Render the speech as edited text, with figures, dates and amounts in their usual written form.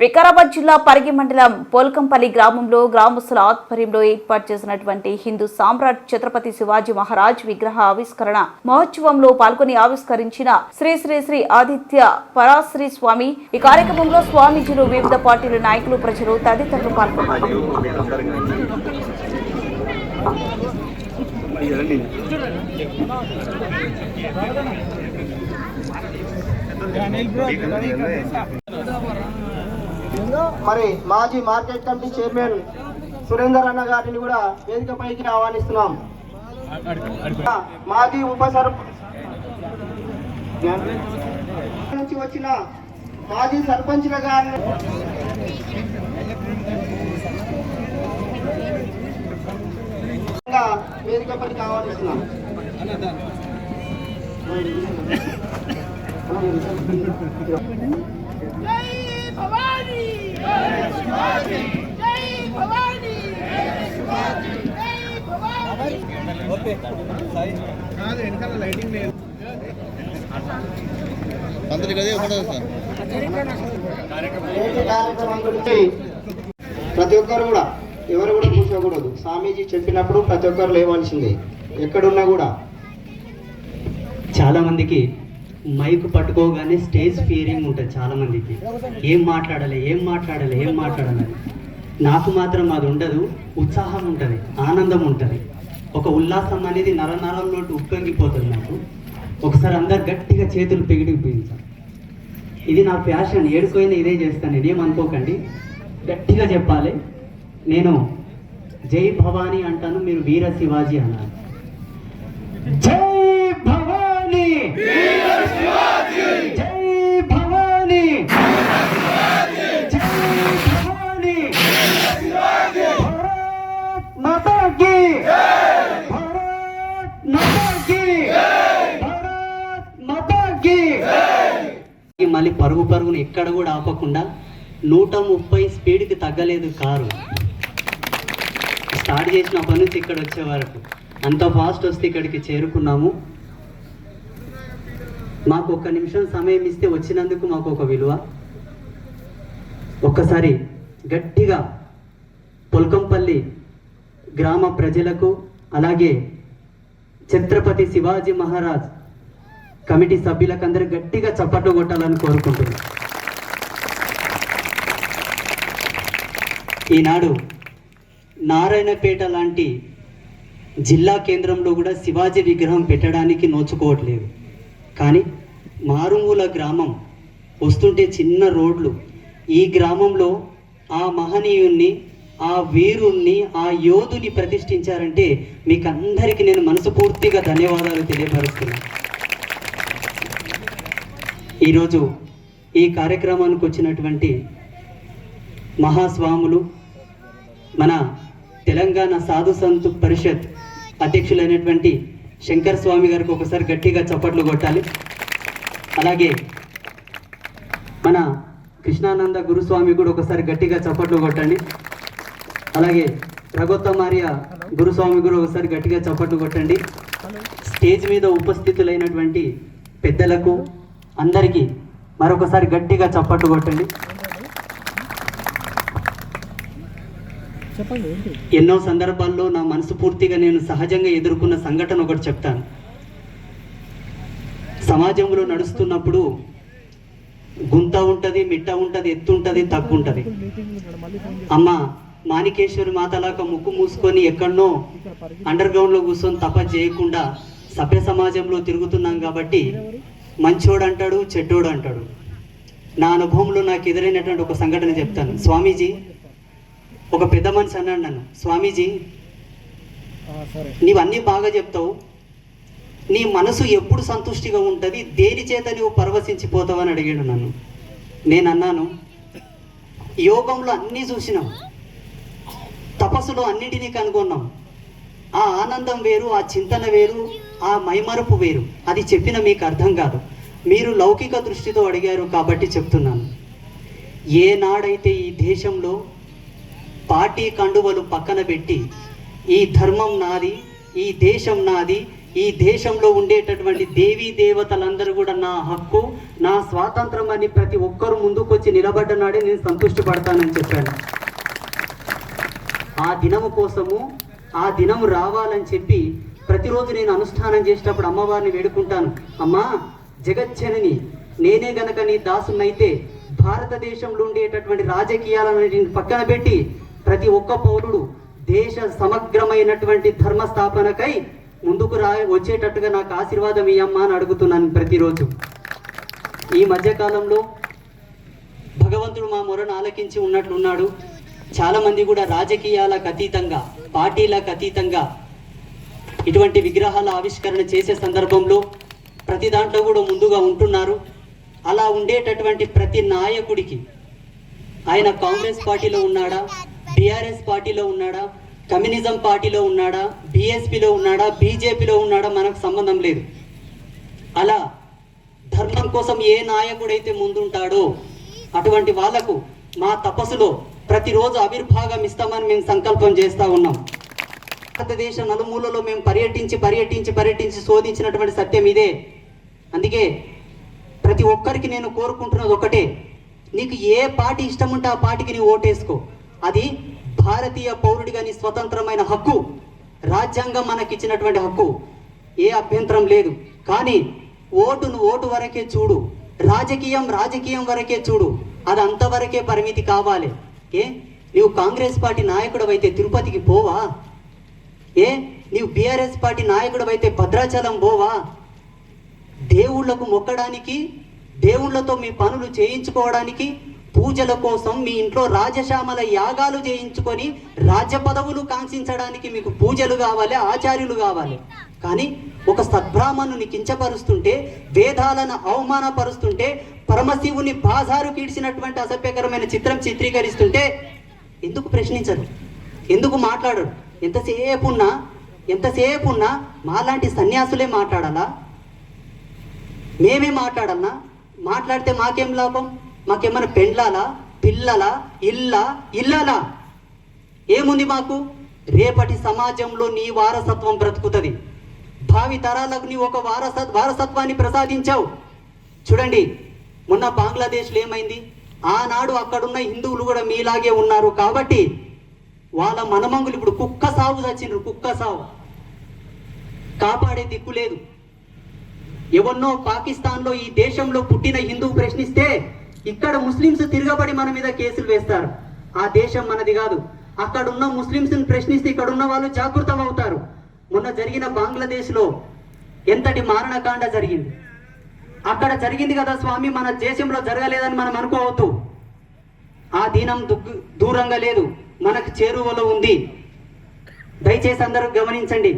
వికారాబాద్ జిల్లా పరిగి మండలం పోల్కంపల్లి గ్రామంలో గ్రామస్తుల ఆధ్వర్యంలో ఏర్పాటు చేసినటువంటి హిందూ సామ్రాట్ ఛత్రపతి శివాజీ మహారాజ్ విగ్రహ ఆవిష్కరణ మహోత్సవంలో పాల్గొని ఆవిష్కరించిన శ్రీ శ్రీ శ్రీ ఆదిత్య పరాశ్రీ స్వామి. ఈ కార్యక్రమంలో స్వామీజీలు, వివిధ పార్టీల నాయకులు, ప్రజలు తదితరులు పాల్గొన్నారు. మరి మాజీ మార్కెట్ కమిటీ చైర్మన్ సురేందర్ అన్న గారిని కూడా వేదికపైకి ఆహ్వానిస్తున్నాం. మాజీ ఉప నుంచి వచ్చిన మాజీ సర్పంచ్ల గారిని వేదికపైకి ఆహ్వానిస్తున్నాం. ప్రతి ఒక్కరు కూడా ఎవరు కూడా కూర్చోకూడదు. స్వామీజీ చెప్పినప్పుడు ప్రతి ఒక్కరు లేవాల్సిందే ఎక్కడున్నా కూడా. చాలా మందికి మైక్ పట్టుకోగానే స్టేజ్ ఫియరింగ్ ఉంటుంది. చాలా మందికి ఏం మాట్లాడాలి. నాకు మాత్రం అది ఉండదు. ఉత్సాహం ఉంటుంది, ఆనందం ఉంటుంది, ఒక ఉల్లాసం అనేది నరనరంలో ఉప్పొంగిపోతుంది నాకు. ఒకసారి అందరు గట్టిగా చేతులు పెగిడిపోయించాలి. ఇది నా ప్యాషన్. ఏడుకోయినా ఇదే చేస్తాను. నేనేమనుకోకండి, గట్టిగా చెప్పాలి. నేను జై భవానీ అంటాను, మీరు వీర శివాజీ అన్నారు. జై భవానీ, జై భవానీ, జై భవానీ, భారత్ మాతా కీ, భారత్ మాతా కీ, భారత్ మాతా కీ. మళ్ళీ పరుగును ఎక్కడ కూడా ఆపకుండా 130 స్పీడ్కి తగ్గలేదు కారు. స్టార్ట్ చేసిన పని నుంచి ఇక్కడ వచ్చే వరకు అంత ఫాస్ట్ వస్తే ఇక్కడికి చేరుకున్నాము. మాకు 1 నిమిషం సమయం ఇస్తే వచ్చినందుకు మాకు ఒక విలువ. ఒక్కసారి గట్టిగా పొల్కంపల్లి గ్రామ ప్రజలకు, అలాగే ఛత్రపతి శివాజీ మహారాజ్ కమిటీ సభ్యులకందరూ గట్టిగా చప్పట్లు కొట్టాలని కోరుకుంటున్నాను. ఈనాడు నారాయణపేట లాంటి జిల్లా కేంద్రంలో కూడా శివాజీ విగ్రహం పెట్టడానికి నోచుకోవట్లేదు. కానీ మారుమూల గ్రామం వస్తుంటే చిన్న రోడ్లు, ఈ గ్రామంలో ఆ మహనీయుణ్ణి, ఆ వీరుణ్ణి, ఆ యోధుని ప్రతిష్ఠించారంటే మీకు అందరికీ నేను మనస్ఫూర్తిగా ధన్యవాదాలు తెలియపరుస్తున్నాను. ఈరోజు ఈ కార్యక్రమానికి వచ్చినటువంటి మహాస్వాములు, మన తెలంగాణ సాధు సంతు పరిషత్ అధ్యక్షులైనటువంటి శంకర్ స్వామి గారికి ఒకసారి గట్టిగా చప్పట్లు కొట్టాలి. అలాగే మన కృష్ణానంద గురుస్వామి కూడా ఒకసారి గట్టిగా చప్పట్లు కొట్టండి. అలాగే రఘోత్తమార్య గురుస్వామి కూడా ఒకసారి గట్టిగా చప్పట్లు కొట్టండి. స్టేజ్ మీద ఉపస్థితులైనటువంటి పెద్దలకు అందరికీ మరొకసారి గట్టిగా చప్పట్లు కొట్టండి. ఎన్నో సందర్భాల్లో నా మనసు పూర్తిగా నేను సహజంగా ఎదుర్కొన్న సంఘటన ఒకటి చెప్తాను. సమాజంలో నడుస్తున్నప్పుడు గుంత ఉంటుంది, మిట్ట ఉంటుంది, ఎత్తు ఉంటుంది, తగ్గు ఉంటుంది. అమ్మ మాణికేశ్వరి మాతలాగా ముక్కు మూసుకొని ఎక్కడనో అండర్ గ్రౌండ్లో కూర్చొని తప చేయకుండా సభ్య సమాజంలో తిరుగుతున్నాం కాబట్టి మంచోడు అంటాడు, చెడ్డోడు అంటాడు. నా అనుభవంలో నాకు ఎదురైనటువంటి ఒక సంఘటన చెప్తాను. స్వామీజీ, ఒక పెద్ద మనిషి అన్నాడు నన్ను, స్వామీజీ నీవన్నీ బాగా చెప్తావు, నీ మనసు ఎప్పుడు సంతుష్టిగా ఉంటుంది, దేని చేత నువ్వు పరవశించిపోతావు అని అడిగాడు నన్ను. నేను అన్నాను, యోగంలో అన్నీ చూసినాం, తపస్సులో అన్నిటినీ కనుగొన్నాం. ఆ ఆనందం వేరు, ఆ చింతన వేరు, ఆ మైమరపు వేరు. అది చెప్పిన మీకు అర్థం కాదు. మీరు లౌకిక దృష్టితో అడిగారు కాబట్టి చెప్తున్నాను. ఏనాడైతే ఈ దేశంలో పార్టీ కండువలు పక్కన పెట్టి ఈ ధర్మం నాది, ఈ దేశం నాది, ఈ దేశంలో ఉండేటటువంటి దేవీ దేవతలందరూ కూడా నా హక్కు, నా స్వాతంత్రం అని ప్రతి ఒక్కరు ముందుకొచ్చి నిలబడ్డనాడే నేను సంతృష్టి చెప్పాను. ఆ దినము కోసము, ఆ దినము రావాలని చెప్పి ప్రతిరోజు నేను అనుష్ఠానం చేసేటప్పుడు అమ్మవారిని వేడుకుంటాను. అమ్మా జగజ్జనని, నేనే గనక నీ దాసునైతే భారతదేశంలో ఉండేటటువంటి రాజకీయాలను పక్కన పెట్టి ప్రతి ఒక్క పౌరుడు దేశ సమగ్రమైనటువంటి ధర్మస్థాపనకై ముందుకు వచ్చేటట్టుగా నాకు ఆశీర్వాదం ఇయ్యమ్మా అని అడుగుతున్నాను ప్రతిరోజు. ఈ మధ్యకాలంలో భగవంతుడు మా మొరను ఆలకించి ఉన్నట్లున్నాడు. చాలామంది కూడా రాజకీయాలకు అతీతంగా, పార్టీలకు అతీతంగా ఇటువంటి విగ్రహాల ఆవిష్కరణ చేసే సందర్భంలో ప్రతి దాంట్లో కూడా ముందుగా ఉంటున్నారు. అలా ఉండేటటువంటి ప్రతి నాయకుడికి, ఆయన కాంగ్రెస్ పార్టీలో ఉన్నాడా, బీఆర్ఎస్ పార్టీలో ఉన్నాడా, కమ్యూనిజం పార్టీలో ఉన్నాడా, బీఎస్పీలో ఉన్నాడా, బీజేపీలో ఉన్నాడా, మనకు సంబంధం లేదు. అలా ధర్మం కోసం ఏ నాయకుడైతే ముందుంటాడో అటువంటి వాళ్లకు మా తపస్సులో ప్రతిరోజు ఆవిర్భాగం ఇస్తామని మేము సంకల్పం చేస్తూ ఉన్నాం. భారతదేశ నలుమూలలో మేము పర్యటించి శోధించినటువంటి సత్యం ఇదే. అందుకే ప్రతి ఒక్కరికి నేను కోరుకుంటున్నది ఒకటే, నీకు ఏ పార్టీ ఇష్టం ఉంటే ఆ పార్టీకి నీవు ఓటేసుకో. అది భారతీయ పౌరుడిగా నీ స్వతంత్రమైన హక్కు, రాజ్యాంగం మనకిచ్చినటువంటి హక్కు, ఏ అభ్యంతరం లేదు. కానీ ఓటును ఓటు వరకే చూడు, రాజకీయం వరకే చూడు. అది అంతవరకే పరిమితి కావాలి. నీవు కాంగ్రెస్ పార్టీ నాయకుడు అయితే తిరుపతికి పోవా? నీవు బీఆర్ఎస్ పార్టీ నాయకుడు అయితే భద్రాచలం పోవా? దేవుళ్లకు మొక్కడానికి, దేవుళ్లతో మీ పనులు చేయించుకోవడానికి, పూజల కోసం మీ ఇంట్లో రాజశ్యామల యాగాలు చేయించుకొని రాజ్య పదవులు కాంక్షించడానికి మీకు పూజలు కావాలి, ఆచార్యులు కావాలి. కానీ ఒక సద్బ్రాహ్మణుని కించపరుస్తుంటే, వేదాలను అవమానపరుస్తుంటే, పరమశివుని బాజారు కీడ్చినటువంటి అసభ్యకరమైన చిత్రం చిత్రీకరిస్తుంటే ఎందుకు ప్రశ్నించరు? ఎందుకు మాట్లాడరు? ఎంతసేపు ఉన్నా మాలాంటి సన్యాసులే మాట్లాడాలా? మేమే మాట్లాడాలనా? మాట్లాడితే మాకేం లాభం? మాకేమైనా పెండ్లాలా, పిల్లలా, ఇల్లాలా? ఏముంది మాకు? రేపటి సమాజంలో నీ వారసత్వం బ్రతుకుతుంది. భావి తరాలకు నీ ఒక వారసత్వాన్ని ప్రసాదించావు. చూడండి, మొన్న బంగ్లాదేశ్లో ఏమైంది? ఆనాడు అక్కడున్న హిందువులు కూడా మీలాగే ఉన్నారు కాబట్టి వాళ్ళ మనమంగులు ఇప్పుడు కుక్క సాగు చచ్చిండ్రు. కుక్క సాగు కాపాడే దిక్కు లేదు. ఎవరినో పాకిస్తాన్లో ఈ దేశంలో పుట్టిన హిందువు ప్రశ్నిస్తే ఇక్కడ ముస్లింస్ తిరగబడి మన మీద కేసులు వేస్తారు. ఆ దేశం మనది కాదు. అక్కడ ఉన్న ముస్లింస్ని ప్రశ్నిస్తే ఇక్కడ ఉన్న వాళ్ళు జాగృతం అవుతారు. మొన్న జరిగిన బంగ్లాదేశ్లో ఎంతటి మారణకాండ జరిగింది. అక్కడ జరిగింది కదా స్వామి, మన దేశంలో జరగలేదని మనం అనుకోవద్దు. ఆ దీనం దూరంగా లేదు, మనకు చేరువలో ఉంది. దయచేసి అందరూ గమనించండి.